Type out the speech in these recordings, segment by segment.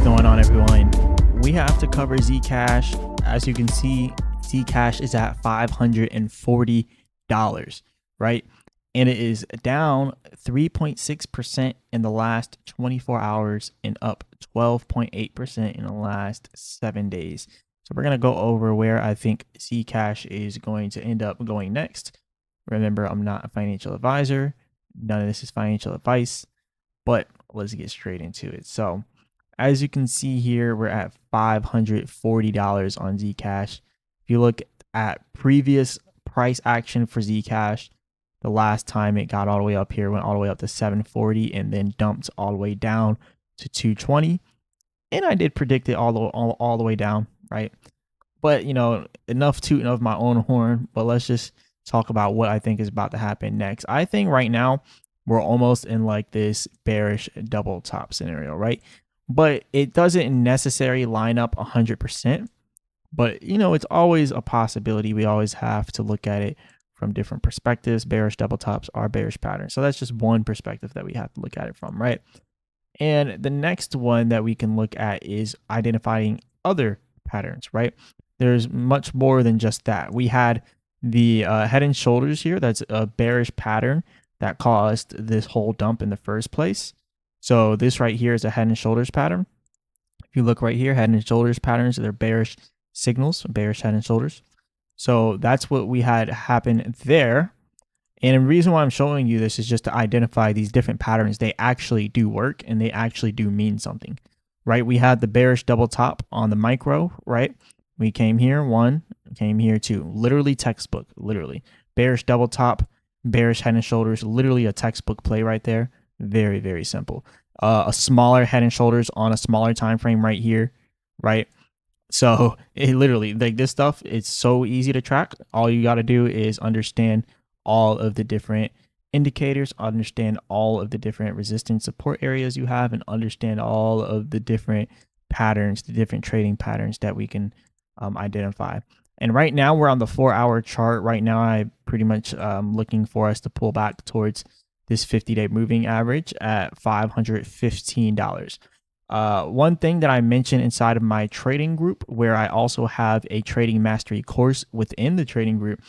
going on, everyone? We have to cover Zcash. As you can see, Zcash is at $540, right? And it is down 3.6% in the last 24 hours and up 12.8% in the last 7 days. So we're going to go over where I think Zcash is going to end up going next. Remember, I'm not a financial advisor. None of this is financial advice, but let's get straight into it. So as you can see here, we're at $540 on Zcash. If you look at previous price action for Zcash, the last time it got all the way up here, went all the way up to 740 and then dumped all the way down to 220. And I did predict it all the way down, right? But, you know, enough tooting of my own horn, but let's just talk about what I think is about to happen next. I think right now we're almost in like this bearish double top scenario, right? But it doesn't necessarily line up 100%. But, you know, it's always a possibility. We always have to look at it from different perspectives. Bearish double tops are bearish patterns. So that's just one perspective that we have to look at it from, right? And the next one that we can look at is identifying other patterns, right? There's much more than just that. We had the head and shoulders here. That's a bearish pattern that caused this whole dump in the first place. So this right here is a head and shoulders pattern. If you look right here, head and shoulders patterns, they're bearish signals, bearish head and shoulders. So that's what we had happen there. And the reason why I'm showing you this is just to identify these different patterns. They actually do work and they actually do mean something, right? We had the bearish double top on the micro, right? We came here, one, came here, two, literally textbook, literally. Bearish double top, bearish head and shoulders, literally a textbook play right there. Very, very simple. A smaller head and shoulders on a smaller time frame right here, right? So it literally, like this stuff, it's so easy to track. All you got to do is understand all of the different indicators, understand all of the different resistance support areas you have, and understand all of the different patterns, the different trading patterns that we can identify. And right now we're on the 4-hour chart. Right now I pretty much looking for us to pull back towards this 50-day moving average at $515. One thing that I mentioned inside of my trading group, where I also have a trading mastery course within the trading group,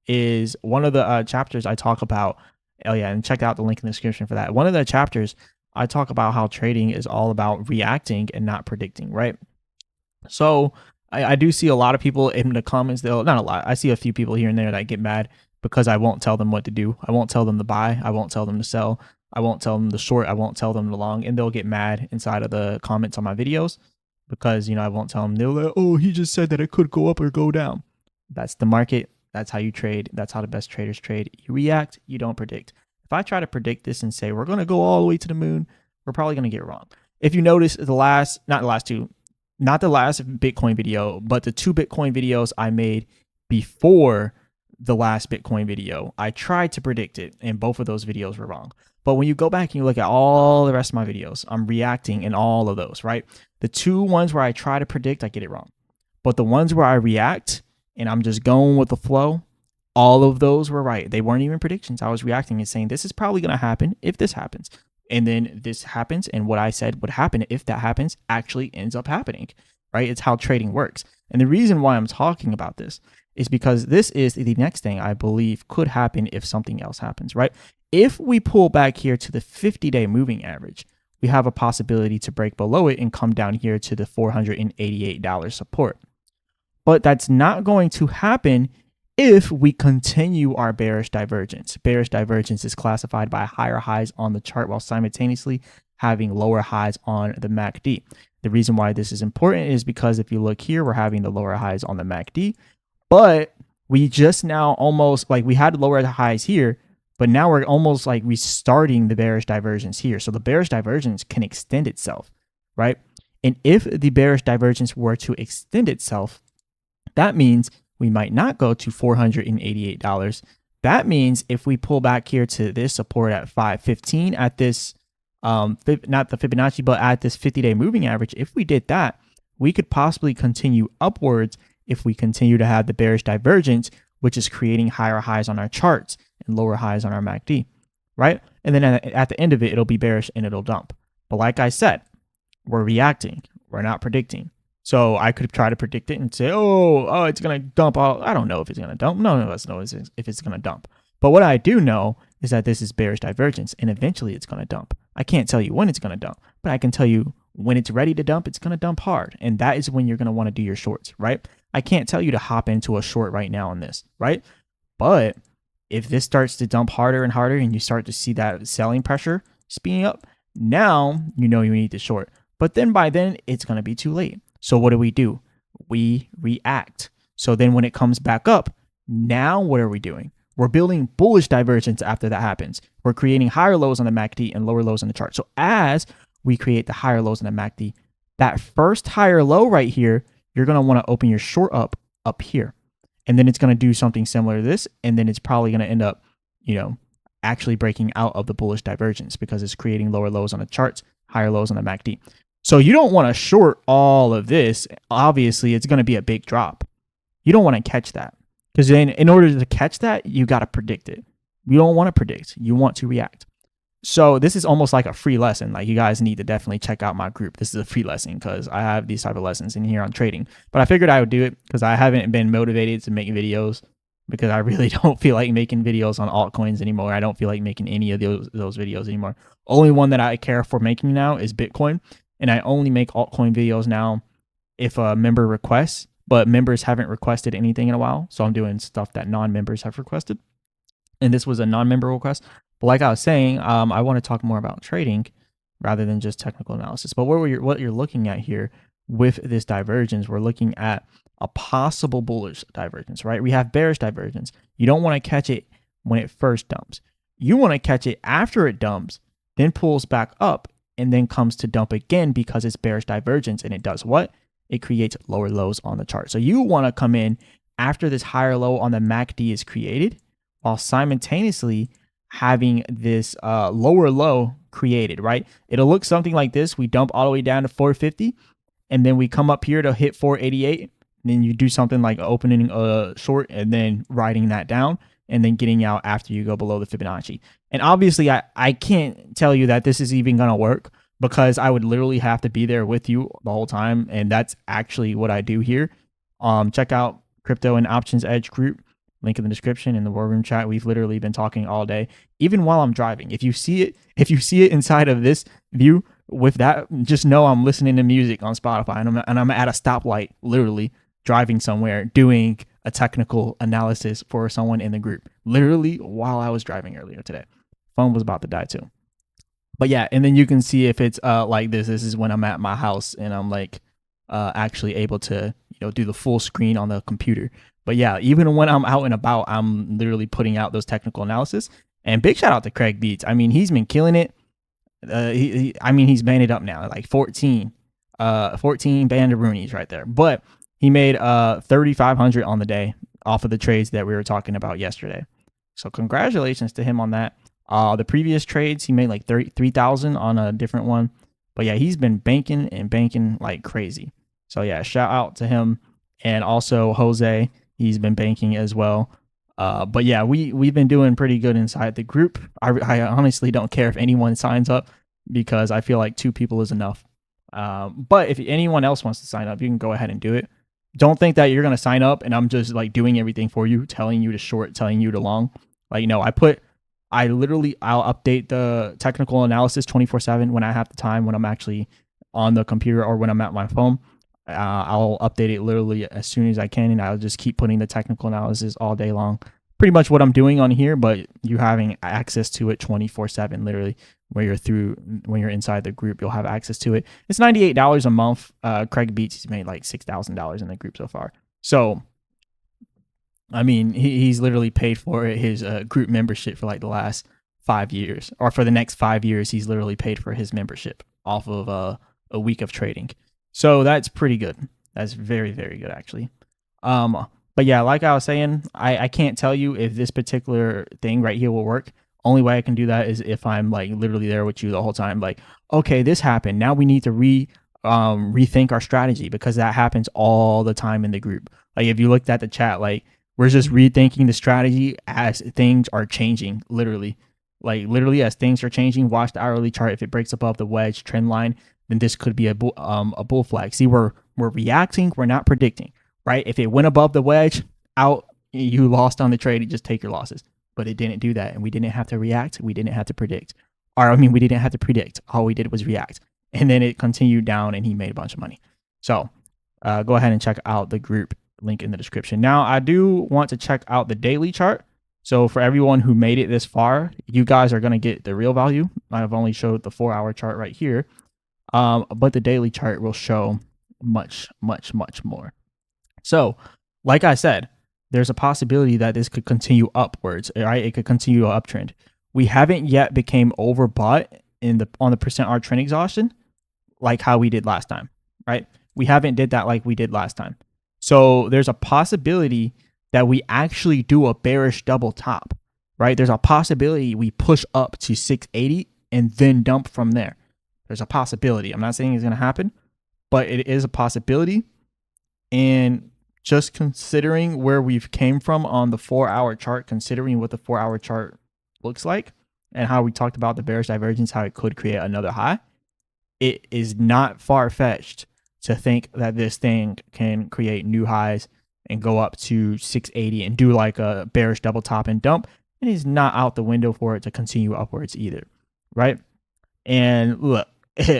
is one of the chapters I talk about. Oh yeah, and check out the link in the description for that. One of the chapters I talk about how trading is all about reacting and not predicting, right? So I do see a lot of people in the comments, not a lot, I see a few people here and there that get mad because I won't tell them what to do. I won't tell them to buy. I won't tell them to sell. I won't tell them to short. I won't tell them to long. And they'll get mad inside of the comments on my videos because, you know, I won't tell them. They're like, oh, he just said that it could go up or go down. That's the market. That's how you trade. That's how the best traders trade. You react. You don't predict. If I try to predict this and say we're going to go all the way to the moon, we're probably going to get it wrong. If you notice not the last Bitcoin video, but the 2 Bitcoin videos I made before the last Bitcoin video, I tried to predict it and both of those videos were wrong. But when you go back and you look at all the rest of my videos, I'm reacting in all of those, right? The 2 ones where I try to predict, I get it wrong. But the ones where I react and I'm just going with the flow, all of those were right. They weren't even predictions. I was reacting and saying, this is probably going to happen if this happens. And then this happens. And what I said would happen if that happens actually ends up happening, right? It's how trading works. And the reason why I'm talking about this is because this is the next thing I believe could happen if something else happens, right? If we pull back here to the 50-day moving average, we have a possibility to break below it and come down here to the $488 support. But that's not going to happen if we continue our bearish divergence. Bearish divergence is classified by higher highs on the chart while simultaneously having lower highs on the MACD. The reason why this is important is because if you look here, we're having the lower highs on the MACD, but we just now almost like we had lower highs here, but now we're almost like restarting the bearish divergence here. So the bearish divergence can extend itself, right? And if the bearish divergence were to extend itself, that means we might not go to $488. That means if we pull back here to this support at 515 at this, not the Fibonacci, but at this 50-day moving average, if we did that, we could possibly continue upwards if we continue to have the bearish divergence, which is creating higher highs on our charts and lower highs on our MACD, right? And then at the end of it, it'll be bearish and it'll dump. But like I said, we're reacting, We're not predicting. So I could try to predict it and say, oh, it's going to dump all. I don't know if it's going to dump. None of us know if it's going to dump. But what I do know is that this is bearish divergence, and eventually it's going to dump. I can't tell you when it's going to dump, but I can tell you when it's ready to dump, it's going to dump hard. And that is when you're going to want to do your shorts, right? I can't tell you to hop into a short right now on this, right? But if this starts to dump harder and harder and you start to see that selling pressure speeding up, now you know you need to short. But then by then, it's going to be too late. So what do? We react. So then when it comes back up, now what are we doing? We're building bullish divergence after that happens. We're creating higher lows on the MACD and lower lows on the chart. So as we create the higher lows on the MACD, that first higher low right here, you're going to want to open your short up here. And then it's going to do something similar to this. And then it's probably going to end up, actually breaking out of the bullish divergence because it's creating lower lows on the charts, higher lows on the MACD. So you don't want to short all of this. Obviously, it's going to be a big drop. You don't want to catch that because then in order to catch that, you got to predict it. You don't want to predict. You want to react. So this is almost like a free lesson. Like you guys need to definitely check out my group. This is a free lesson because I have these type of lessons in here on trading. But I figured I would do it because I haven't been motivated to make videos because I really don't feel like making videos on altcoins anymore. I don't feel like making any of those videos anymore. Only one that I care for making now is Bitcoin. And I only make altcoin videos now if a member requests, but members haven't requested anything in a while. So I'm doing stuff that non-members have requested. And this was a non-member request. But like I was saying, I want to talk more about trading rather than just technical analysis. But what you're looking at here with this divergence, we're looking at a possible bullish divergence, right? We have bearish divergence. You don't want to catch it when it first dumps. You want to catch it after it dumps, then pulls back up, and then comes to dump again because it's bearish divergence. And it does what? It creates lower lows on the chart. So you want to come in after this higher low on the MACD is created while simultaneously having this lower low created, right? It'll look something like this. We dump all the way down to 450 and then we come up here to hit 488. And then you do something like opening a short and then writing that down and then getting out after you go below the Fibonacci. And obviously I can't tell you that this is even going to work because I would literally have to be there with you the whole time. And that's actually what I do here. Check out Crypto and Options Edge group. Link in the description in the war room chat. We've literally been talking all day, even while I'm driving. If you see it inside of this view with that, just know I'm listening to music on Spotify and I'm at a stoplight, literally driving somewhere, doing a technical analysis for someone in the group, literally while I was driving earlier today. Phone was about to die too. But yeah, and then you can see if it's like this. This is when I'm at my house and I'm like actually able to do the full screen on the computer. But yeah, even when I'm out and about, I'm literally putting out those technical analysis. And big shout out to Craig Beats. I mean, he's been killing it. He's banded up now, like 14 banderoonies right there. But he made 3,500 on the day off of the trades that we were talking about yesterday. So congratulations to him on that. The previous trades, he made like 3,000 on a different one. But yeah, he's been banking like crazy. So yeah, shout out to him. And also Jose, he's been banking as well. But yeah, we've been doing pretty good inside the group. I honestly don't care if anyone signs up because I feel like 2 people is enough. But if anyone else wants to sign up, you can go ahead and do it. Don't think that you're going to sign up and I'm just like doing everything for you, telling you to short, telling you to long. Like, no, I'll update the technical analysis 24/7 when I have the time, when I'm actually on the computer or when I'm at my phone. I'll update it literally as soon as I can, and I'll just keep putting the technical analysis all day long. Pretty much what I'm doing on here, but you having access to it 24/7, literally, when you're inside the group, you'll have access to it. It's $98 a month. Craig Beats, he's made like $6,000 in the group so far. So, I mean, he's literally paid for his group membership for like the last 5 years, or for the next 5 years, he's literally paid for his membership off of a week of trading. So that's pretty good. That's very, very good, actually. But yeah, like I was saying, I can't tell you if this particular thing right here will work. Only way I can do that is if I'm like literally there with you the whole time. Like, okay, this happened. Now we need to rethink our strategy, because that happens all the time in the group. Like if you looked at the chat, like we're just rethinking the strategy as things are changing, literally. Like literally as things are changing, watch the hourly chart. If it breaks above the wedge trend line, then this could be a bull flag. See, we're reacting, we're not predicting, right? If it went above the wedge, out, you lost on the trade, you just take your losses. But it didn't do that, and we didn't have to react, we didn't have to predict. Or I mean, we didn't have to predict. All we did was react, and then it continued down, and he made a bunch of money. So go ahead and check out the group, link in the description. Now, I do want to check out the daily chart. So for everyone who made it this far, you guys are going to get the real value. I've only showed the 4-hour chart right here, but the daily chart will show much, much, much more. So like I said, there's a possibility that this could continue upwards, right? It could continue an uptrend. We haven't yet became overbought on the % trend exhaustion like how we did last time, right? We haven't did that like we did last time. So there's a possibility that we actually do a bearish double top, right? There's a possibility we push up to 680 and then dump from there. There's a possibility. I'm not saying it's going to happen, but it is a possibility. And just considering where we've came from on the 4-hour chart, considering what the 4-hour chart looks like and how we talked about the bearish divergence, how it could create another high, it is not far-fetched to think that this thing can create new highs and go up to 680 and do like a bearish double top and dump. It is not out the window for it to continue upwards either, right? And look,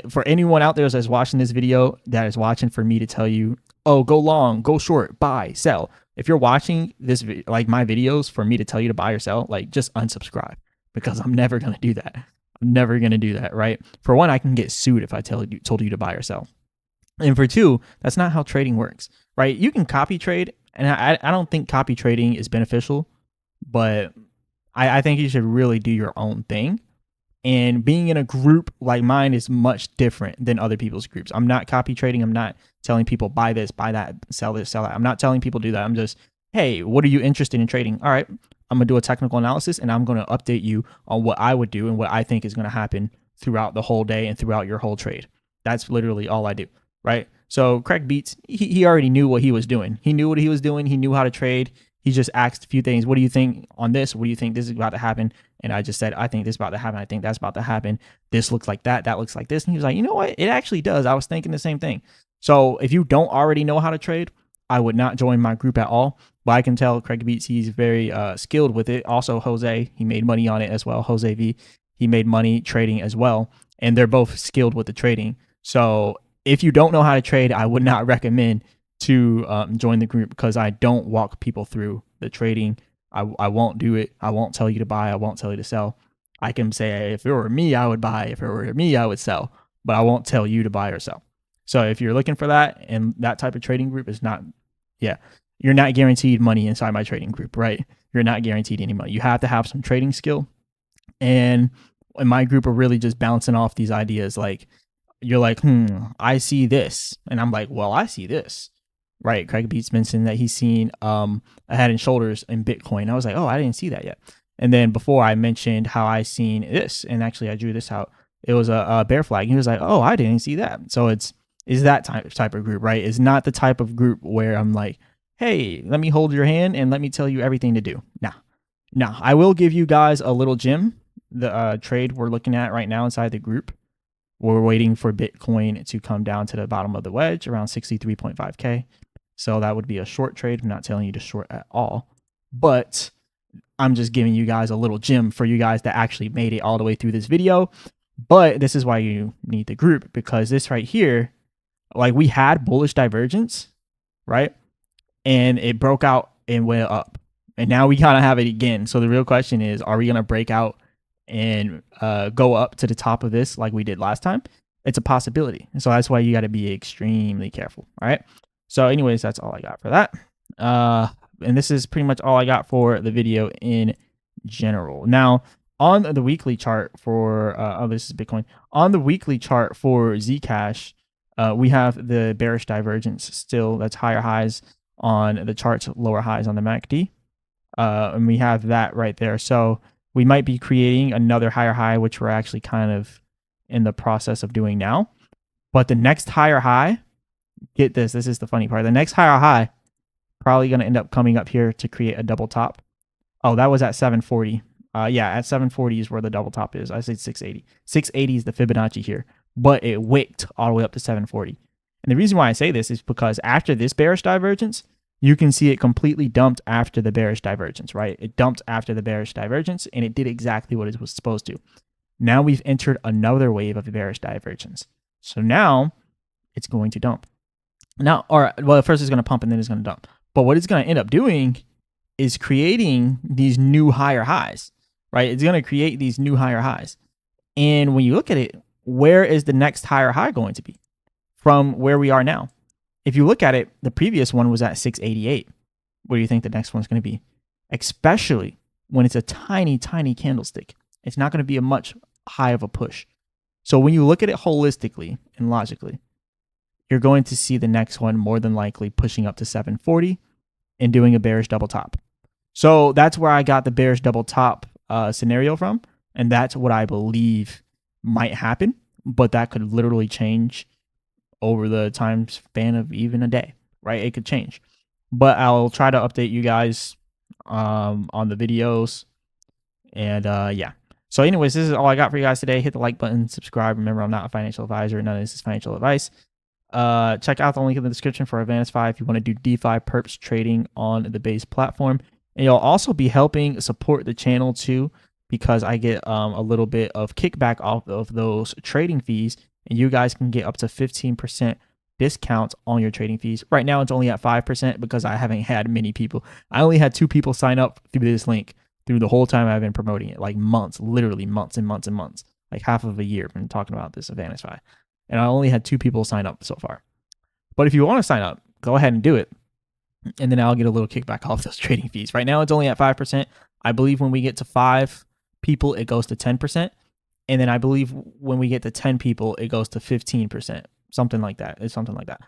for anyone out there that's watching this video, that is watching for me to tell you, oh, go long, go short, buy, sell. If you're watching this, like my videos, for me to tell you to buy or sell, like just unsubscribe, because I'm never going to do that. I'm never going to do that, right? For one, I can get sued if I told you to buy or sell. And for two, that's not how trading works, right? You can copy trade, and I don't think copy trading is beneficial, but I think you should really do your own thing. And being in a group like mine is much different than other people's groups. I'm not copy trading. I'm not telling people buy this, buy that, sell this, sell that. I'm not telling people do that. I'm just, hey, what are you interested in trading? All right, I'm going to do a technical analysis, and I'm going to update you on what I would do and what I think is going to happen throughout the whole day and throughout your whole trade. That's literally all I do. Right? So Craig Beats, he already knew what he was doing. He knew what he was doing. He knew how to trade. He just asked a few things. What do you think on this? What do you think this is about to happen? And I just said, I think this is about to happen. I think that's about to happen. This looks like that. That looks like this. And he was like, you know what? It actually does. I was thinking the same thing. So if you don't already know how to trade, I would not join my group at all. But I can tell Craig Beats, he's very skilled with it. Also, Jose, he made money on it as well. Jose V, he made money trading as well. And they're both skilled with the trading. So if you don't know how to trade, I would not recommend to join the group, because I don't walk people through the trading. I won't do it. I won't tell you to buy. I won't tell you to sell. I can say, if it were me, I would buy. If it were me, I would sell. But I won't tell you to buy or sell. So if you're looking for that, and that type of trading group is not, you're not guaranteed money inside my trading group, right? You're not guaranteed any money. You have to have some trading skill. And in my group, we're really just bouncing off these ideas. Like, you're like, I see this. And I'm like, well, I see this, right? Craig Beats mentioned that he's seen a head and shoulders in Bitcoin. I was like, oh, I didn't see that yet. And then before I mentioned how I seen this, and actually I drew this out, it was a bear flag. He was like, oh, I didn't see that. So is that type of group, right? It's not the type of group where I'm like, hey, let me hold your hand and let me tell you everything to do. Now, I will give you guys a little gem. The trade we're looking at right now inside the group, we're waiting for Bitcoin to come down to the bottom of the wedge around 63.5K. So that would be a short trade. I'm not telling you to short at all, but I'm just giving you guys a little gem for you guys that actually made it all the way through this video. But this is why you need the group, because this right here, like, we had bullish divergence, right? And it broke out and went up. And now we kind of have it again. So the real question is, are we going to break out and go up to the top of this like we did last time? It's a possibility. And so that's why you got to be extremely careful. All right. So anyways, that's all I got for that. And this is pretty much all I got for the video in general. Now, on the weekly chart for, this is Bitcoin. On the weekly chart for Zcash, we have the bearish divergence still. That's higher highs on the charts, lower highs on the MACD. And we have that right there. So we might be creating another higher high, which we're actually kind of in the process of doing now. But the next higher high, get this, this is the funny part. The next higher high probably going to end up coming up here to create a double top. Oh, that was at 740. Yeah, at 740 is where the double top is. I said 680. 680 is the Fibonacci here. but it wicked all the way up to 740. And the reason why I say this is because after this bearish divergence, you can see it completely dumped after the bearish divergence, right? It dumped after the bearish divergence, and it did exactly what it was supposed to. Now we've entered another wave of bearish divergence. So now it's going to dump. Now, or well, first it's going to pump and then it's going to dump. But what it's going to end up doing is creating these new higher highs, right? It's going to create these new higher highs. And when you look at it, where is the next higher high going to be from where we are now? If you look at it, the previous one was at 688. What do you think the next one's going to be? Especially when it's a tiny, tiny candlestick. It's not going to be a much high of a push. So when you look at it holistically and logically, you're going to see the next one more than likely pushing up to 740 and doing a bearish double top. So that's where I got the bearish double top scenario from. And that's what I believe might happen. But that could literally change over the time span of even a day, right? It could change. But I'll try to update you guys on the videos. And yeah. So anyways, this is all I got for you guys today. Hit the like button, subscribe. Remember, I'm not a financial advisor. None of this is financial advice. Check out the link in the description for Advancify if you want to do DeFi perps trading on the base platform. And you'll also be helping support the channel too, because I get a little bit of kickback off of those trading fees, and you guys can get up to 15% discount on your trading fees. Right now, it's only at 5% because I haven't had many people. I only had 2 people sign up through this link through the whole time I've been promoting it, like months, literally months and months and months, like half of a year I've been talking about this Advancify. And I only had 2 people sign up so far. But if you want to sign up, go ahead and do it. And then I'll get a little kickback off those trading fees. Right now, it's only at 5%. I believe when we get to 5 people, it goes to 10%. And then I believe when we get to 10 people, it goes to 15%. Something like that. It's something like that.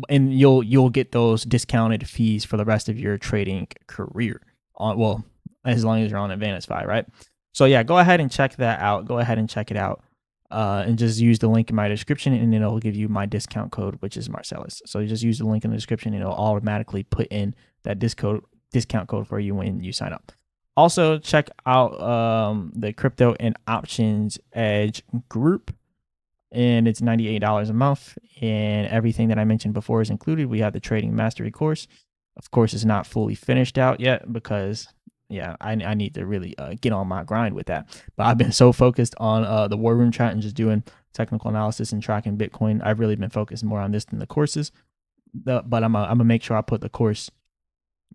And you'll get those discounted fees for the rest of your trading career. Well, as long as you're on Advancify, right? So yeah, go ahead and check that out. Go ahead and check it out. And just use the link in my description, and then it'll give you my discount code, which is Marcellus. So you just use the link in the description, and it'll automatically put in that discount code for you when you sign up. Also, check out the Crypto and Options Edge group, and it's $98 a month, and everything that I mentioned before is included. We have the Trading Mastery course. Of course, it's not fully finished out yet because yeah, I need to really get on my grind with that. But I've been so focused on the War Room chat and just doing technical analysis and tracking Bitcoin. I've really been focused more on this than the courses. But I'm gonna make sure I put the course,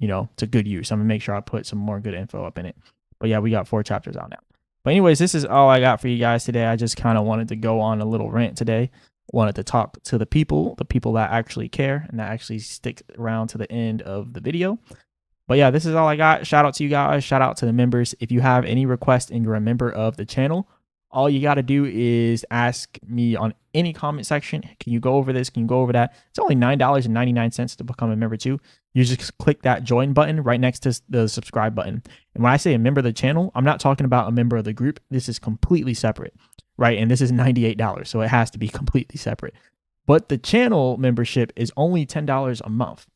to good use. I'm gonna make sure I put some more good info up in it. But yeah, we got 4 chapters out now. But anyways, this is all I got for you guys today. I just kind of wanted to go on a little rant today. Wanted to talk to the people that actually care and that actually stick around to the end of the video. But yeah, this is all I got. Shout out to you guys. Shout out to the members. If you have any requests and you're a member of the channel, all you got to do is ask me on any comment section. Can you go over this? Can you go over that? It's only $9.99 to become a member too. You just click that join button right next to the subscribe button. And when I say a member of the channel, I'm not talking about a member of the group. This is completely separate, right? And this is $98, so it has to be completely separate. But the channel membership is only $10 a month.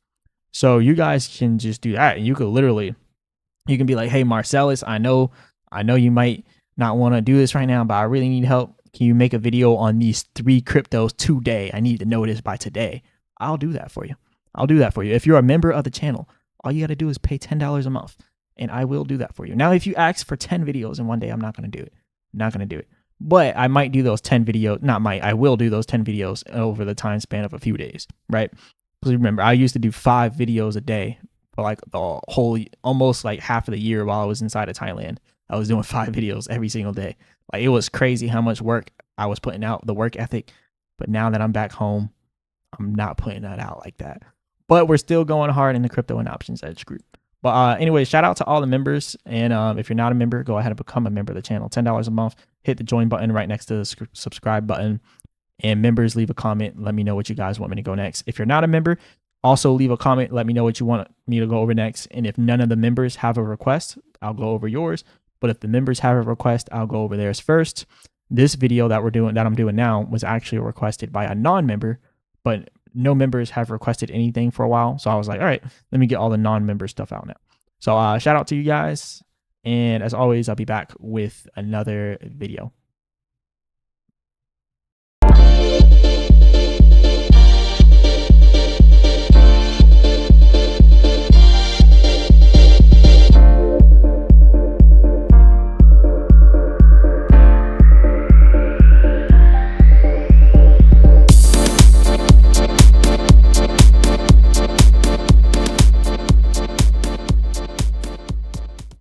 So you guys can just do that, and you can be like, hey, Marcellus, I know you might not want to do this right now, but I really need help. Can you make a video on these 3 cryptos today? I need to know this by today. I'll do that for you. If you're a member of the channel, all you got to do is pay $10 a month, and I will do that for you. Now, if you ask for 10 videos in one day, I'm not going to do it. But I might do those 10 videos. I will do those 10 videos over the time span of a few days, right? Because remember, I used to do 5 videos a day for like the whole, almost like half of the year while I was inside of Thailand. I was doing 5 videos every single day. Like, it was crazy how much work I was putting out, the work ethic. But now that I'm back home, I'm not putting that out like that. But we're still going hard in the Crypto and Options Edge group. But anyway, shout out to all the members. And if you're not a member, go ahead and become a member of the channel. $10 a month. Hit the join button right next to the subscribe button. And members, leave a comment. Let me know what you guys want me to go next. If you're not a member, also leave a comment. Let me know what you want me to go over next. And if none of the members have a request, I'll go over yours. But if the members have a request, I'll go over theirs first. This video that I'm doing now was actually requested by a non-member, but no members have requested anything for a while. So I was like, all right, let me get all the non-member stuff out now. So shout out to you guys. And as always, I'll be back with another video.